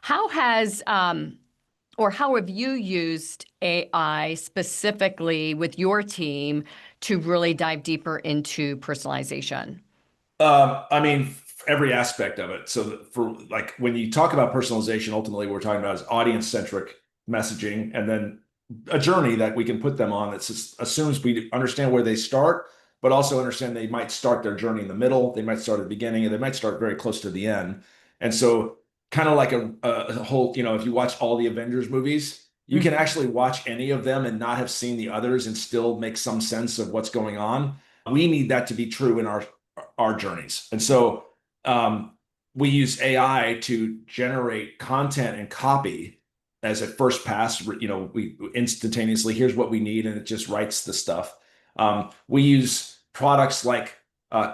How has or how have you used AI specifically with your team to really dive deeper into personalization? I mean, every aspect of it. So for like when you talk about personalization, ultimately what we're talking about is audience-centric messaging, and then a journey that we can put them on that assumes we understand where they start, but also understand they might start their journey in the middle, they might start at the beginning, and they might start very close to the end. And so, kind of like a whole, if you watch all the Avengers movies, you can actually watch any of them and not have seen the others and still make some sense of what's going on. We need that to be true in our journeys. And so we use AI to generate content and copy as a first pass. We instantaneously, here's what we need, and it just writes the stuff. We use products like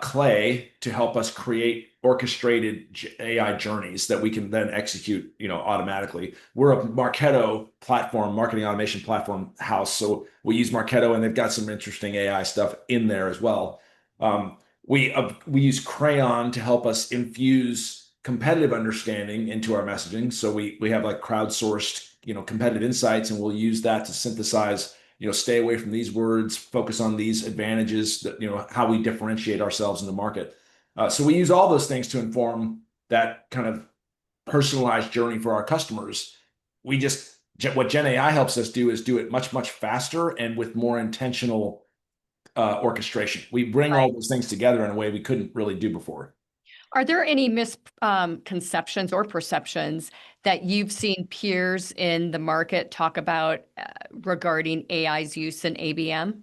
Clay to help us create orchestrated AI journeys that we can then execute, automatically. We're a Marketo platform, marketing automation platform house. So we use Marketo, and they've got some interesting AI stuff in there as well. Um, we use Crayon to help us infuse competitive understanding into our messaging. So we have like crowdsourced, competitive insights, and we'll use that to synthesize, stay away from these words, focus on these advantages that, how we differentiate ourselves in the market. So we use all those things to inform that kind of personalized journey for our customers. What Gen AI helps us do is do it much, much faster and with more intentional orchestration. We bring all those things together in a way we couldn't really do before. Are there any misconceptions or perceptions that you've seen peers in the market talk about regarding AI's use in ABM?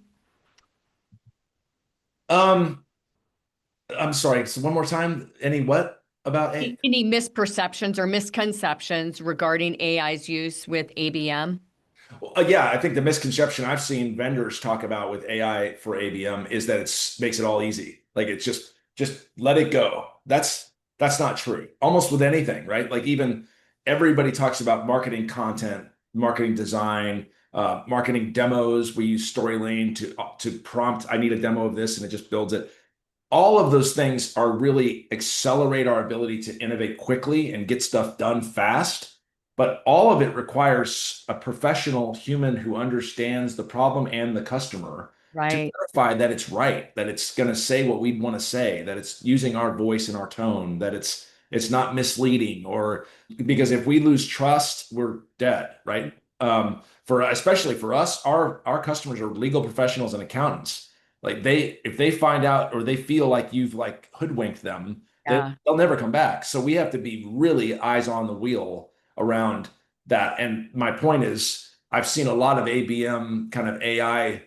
Um, I'm sorry. So one more time. Any what about A? Any misperceptions or misconceptions regarding AI's use with ABM? Well, yeah, I think the misconception I've seen vendors talk about with AI for ABM is that it makes it all easy. Like it's just let it go. That's not true. Almost with anything, right? Like even everybody talks about marketing content, marketing design, marketing demos. We use Story Lane to prompt, I need a demo of this, and it just builds it. All of those things are really accelerate our ability to innovate quickly and get stuff done fast. But all of it requires a professional human who understands the problem and the customer to Right. verify that it's right, that it's going to say what we'd want to say, that it's using our voice and our tone, that it's not misleading, or because if we lose trust, we're dead, right? For especially for us, our customers are legal professionals and accountants. Like if they find out or they feel like you've like hoodwinked them, Yeah. they'll never come back. So we have to be really eyes on the wheel around that. And my point is, I've seen a lot of ABM kind of AI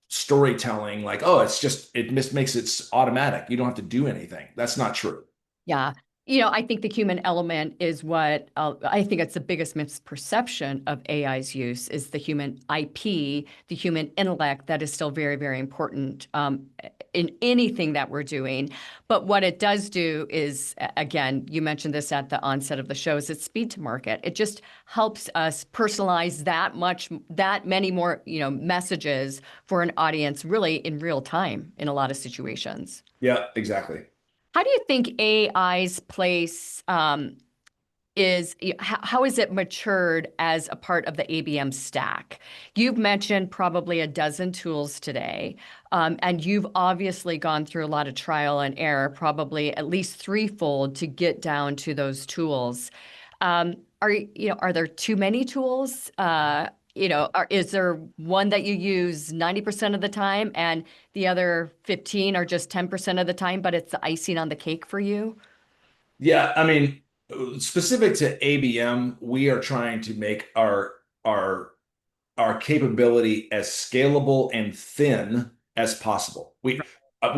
storytelling, like, oh, it just makes it automatic. You don't have to do anything. That's not true. Yeah. I think the human element is what I think it's the biggest misperception of AI's use is the human IP, the human intellect that is still very, very important in anything that we're doing. But what it does do is, again, you mentioned this at the onset of the show, is it's speed to market. It just helps us personalize that many more, messages for an audience really in real time in a lot of situations. Yeah, exactly. How do you think AI's place how is it matured as a part of the ABM stack? You've mentioned probably a dozen tools today, and you've obviously gone through a lot of trial and error, probably at least threefold to get down to those tools. Are there too many tools? Is there one that you use 90% of the time and the other 15 are just 10% of the time, but it's the icing on the cake for you? Yeah, I mean, specific to ABM, we are trying to make our our capability as scalable and thin as possible. We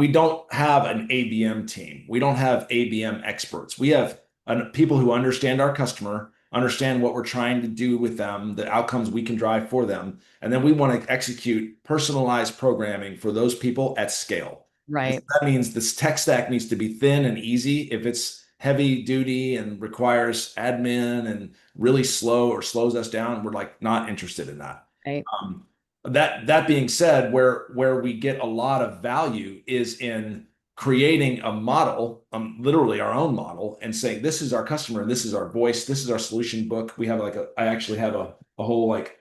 don't have an ABM team. We don't have ABM experts. We have people who understand our customer, understand what we're trying to do with them, the outcomes we can drive for them, and then we want to execute personalized programming for those people at scale. And so Right. that means this tech stack needs to be thin and easy. If it's heavy duty and requires admin and really slow or slows us down, we're like not interested in that. Right. Um, that being said, where we get a lot of value is in creating a model, literally our own model, and saying, this is our customer, and this is our voice, this is our solution book. We have I actually have a whole like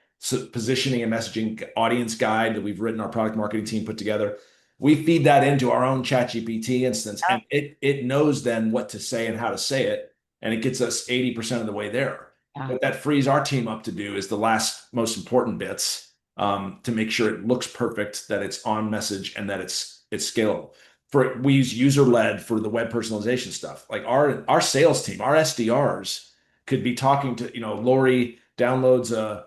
positioning and messaging audience guide that we've written, our product marketing team put together. We feed that into our own ChatGPT instance, and it knows then what to say and how to say it, and it gets us 80% of the way there. Yeah. What that frees our team up to do is the last most important bits, to make sure it looks perfect, that it's on message, and that it's scalable. We use user-led for the web personalization stuff. Like our sales team, our SDRs could be talking to, Lori downloads a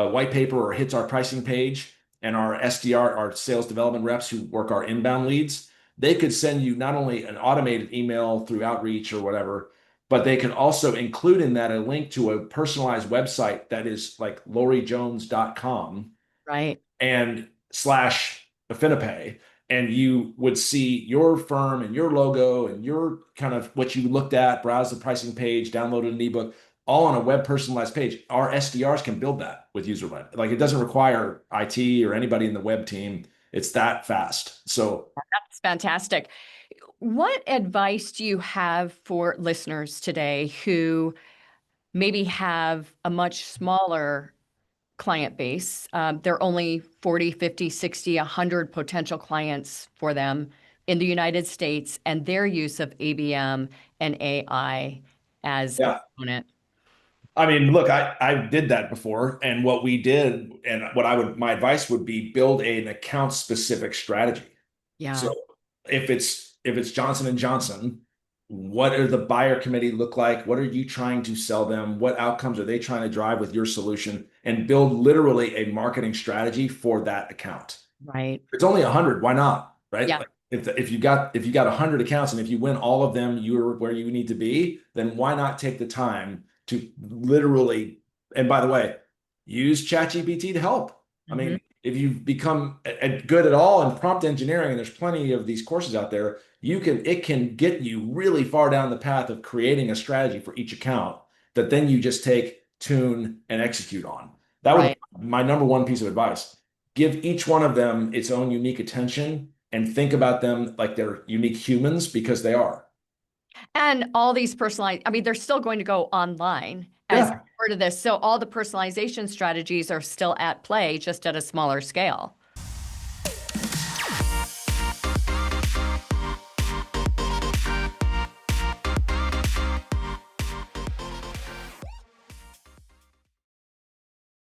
white paper or hits our pricing page, and our SDR, our sales development reps who work our inbound leads, they could send you not only an automated email through outreach or whatever, but they can also include in that a link to a personalized website that is like lorijones.com Right. and slash AffiniPay, and you would see your firm and your logo and your kind of what you looked at, browse the pricing page, downloaded an ebook, all on a web personalized page. Our SDRs can build that with user-led. Like, it doesn't require IT or anybody in the web team. It's that fast. So That's fantastic. What advice do you have for listeners today who maybe have a much smaller client base? There are only 40, 50, 60, 100 potential clients for them in the United States, and their use of ABM and AI as a yeah, component. I mean, look, I did that before, and what we did, and my advice would be build an account specific strategy. Yeah, So if it's Johnson and Johnson, what are the buyer committee look like? What are you trying to sell them? What outcomes are they trying to drive with your solution? And build literally a marketing strategy for that account. right. It's only 100, why not? Right? Yeah, Like, if you got 100 accounts, and if you win all of them, you're where you need to be, then why not take the time to literally, and by the way, use ChatGPT to help. I hmm mean, if you've become good at all in prompt engineering, and there's plenty of these courses out there, it can get you really far down the path of creating a strategy for each account that then you just take, tune, and execute on. That would right. be my number one piece of advice. Give each one of them its own unique attention, and think about them like they're unique humans, because they are. And all these personalized, I mean, they're still going to go online as Yeah. part of this. So all the personalization strategies are still at play, just at a smaller scale.